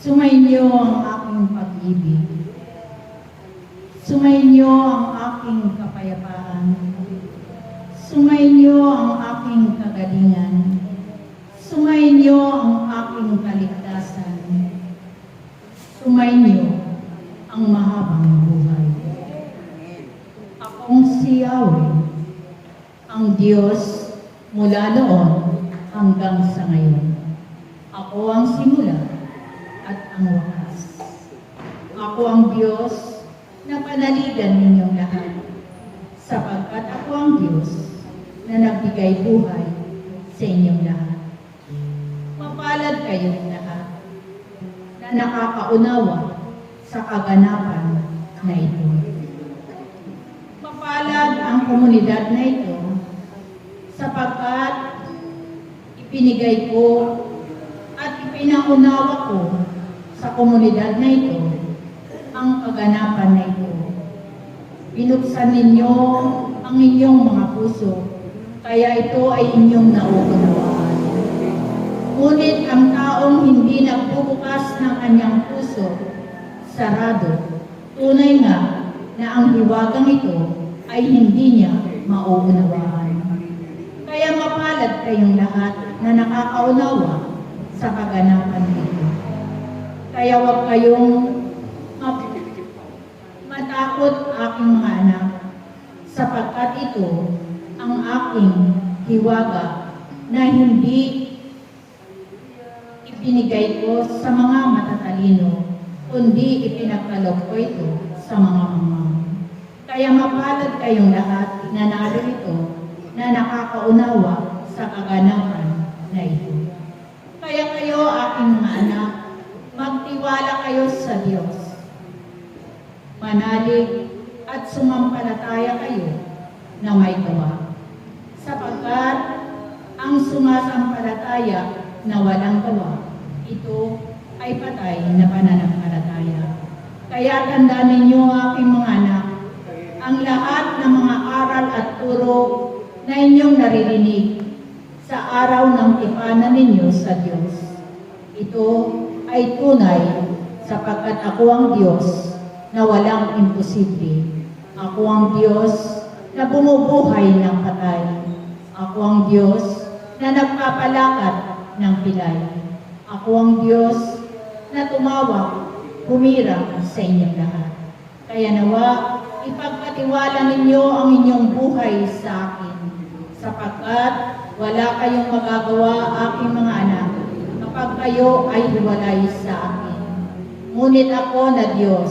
Sumainyo ang aking pag-ibig. Sumainyo ang aking kapayapaan. Sumainyo ang aking kagalingan. Sumainyo ang aking kaligtasan. Sumainyo ang mahabang buhay. Akong si Yahweh, ang Diyos mula noon hanggang sa ngayon. Ako ang simula at ang wakas. Ako ang Diyos na panaligan ninyong lahat, sapagkat ako ang Diyos na nagbigay buhay sa inyong lahat. Mapalad kayong lahat na nakakaunawa sa kaganapan na ito. Mapalad ang komunidad na ito sapagkat ipinigay ko at ipinaunawa ko sa komunidad na ito ang kaganapan na ito. Binuksan ninyo ang inyong mga puso, kaya ito ay inyong nauunawaan. Ngunit ang taong hindi nagbubukas ng kanyang puso, sarado, tunay nga na ang hiwagang ito ay hindi niya mauunawaan. Kaya mapalad kayong lahat na nakakaunawa sa kaganapan nito. Kaya huwag kayong matakot, aking mga anak, sapagkat ito ang aking hiwaga na hindi ipinigay ko sa mga matatalino, kundi ipinagkaloob ko ito sa mga mamang. Kaya mapalad kayong lahat na narito na nakakaunawa sa kaganapan na ito. Kaya kayo, aking mga anak, magtiwala kayo sa Diyos. Manalig at sumampalataya kayo na may gawa. Sapagkat ang sumasampalataya na walang gawa, ito ay patay na pananampalataya. Kaya tandaan ninyo, aking mga anak, ang lahat ng mga aral at turo na inyong naririnig sa araw ng tipanan ninyo sa Diyos. Ito ay tunay sapagkat ako ang Diyos na walang imposible. Ako ang Diyos na bumubuhay ng patay. Ako ang Diyos na nagpapalakad ng pilay. Ako ang Diyos na tumawag, humirap sa inyong lahat. Kaya nawa, ipagpatiwala ninyo ang inyong buhay sa akin, sapagkat wala kayong magagawa, aking mga anak, kapag kayo ay hiwalay sa akin. Ngunit ako na Diyos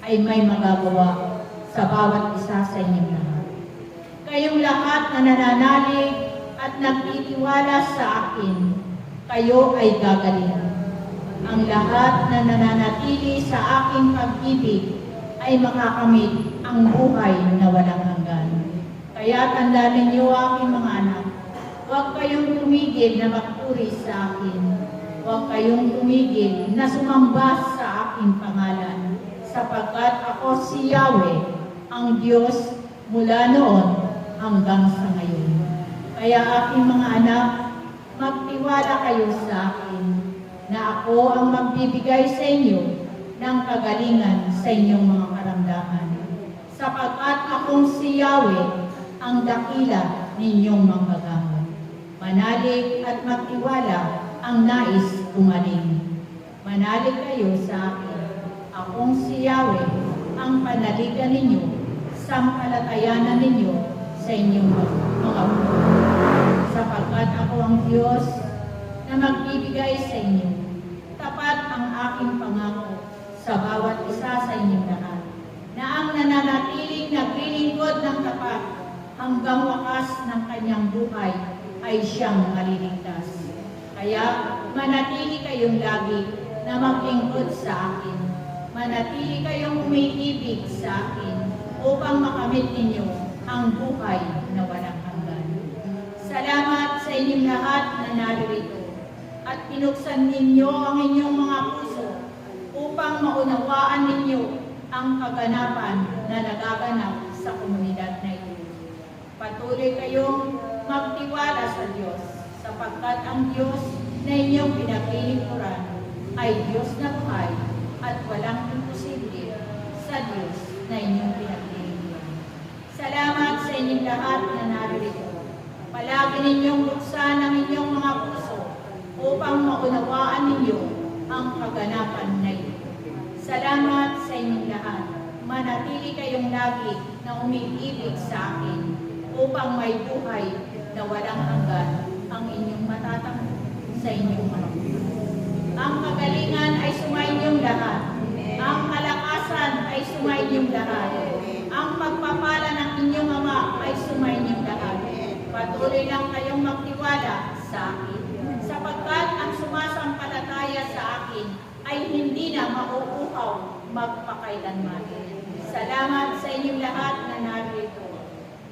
ay may magagawa sa bawat isa sa inyong lahat. Kayong lahat na nananalig at nagtitiwala sa akin, kayo ay gagalingan. Ang lahat na nananatili sa aking pag-ibig ay makakamit ang buhay na walang hanggan. Kaya tandaan ninyo, aking mga anak, huwag kayong tumigil na magpuri sa akin. Huwag kayong tumigil na sumamba sa aking pangalan, sapagkat ako si Yahweh, ang Diyos mula noon hanggang sa ngayon. Kaya aking mga anak, magtiwala kayo sa akin, na ako ang magbibigay sa inyo ng kagalingan sa inyong mga karamdaman. Sapagkat akong si Yahweh, ang dakila ninyong manggagamot. Manalig at magtiwala ang nais umaling. Manalig kayo sa akin. Akong si Yahweh, ang panaligan ninyo, sampalatayanan ninyo sa inyong mga buhay. Sapagkat ako ang Diyos na magbibigay sa inyo. Tapat ang aking pangako sa bawat isa sa inyong lahat, na ang nananatiling naglilingkod ng tapat hanggang wakas ng kanyang buhay ay siyang maliligtas. Kaya manatili kayong lagi na maglingkod sa akin. Manatili kayong umiibig sa akin upang makamit ninyo ang buhay na walang hanggan. Salamat sa inyong lahat na narito at pinuksan ninyo ang inyong mga puso upang maunawaan ninyo ang kaganapan na nagaganap sa komunidad na ito. Patuloy kayong magtiwala sa Diyos, sapagkat ang Diyos na inyong pinaglilingkuran ay Diyos na buhay at walang imposible sa Diyos na inyong pinaglilingkuran. Salamat sa inyong lahat na narito. Palagi ninyong buksan ang inyong mga puso upang maunawaan ninyo ang kaganapan na ito. Salamat sa inyong lahat. Manatili kayong lagi na umiibig sa akin upang may buhay na walang hanggan ang inyong matatanggap sa inyong mga buhay. Ang kagalingan ay sumainyong lahat. Ang kalakasan ay sumainyong lahat. Ang pagpapala ng inyong ama ay sumainyong lahat. Patuloy lang kayong magtiwala sa akin, sapagkat ang sumasampalataya sa akin ay hindi na mauuhaw magpakailanman. Salamat sa inyong lahat na narito.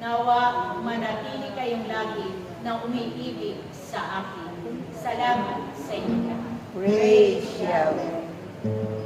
Nawa manatili kayong lagi na umiibig sa akin. Salamat sa inyong lahat. Praise Yahweh.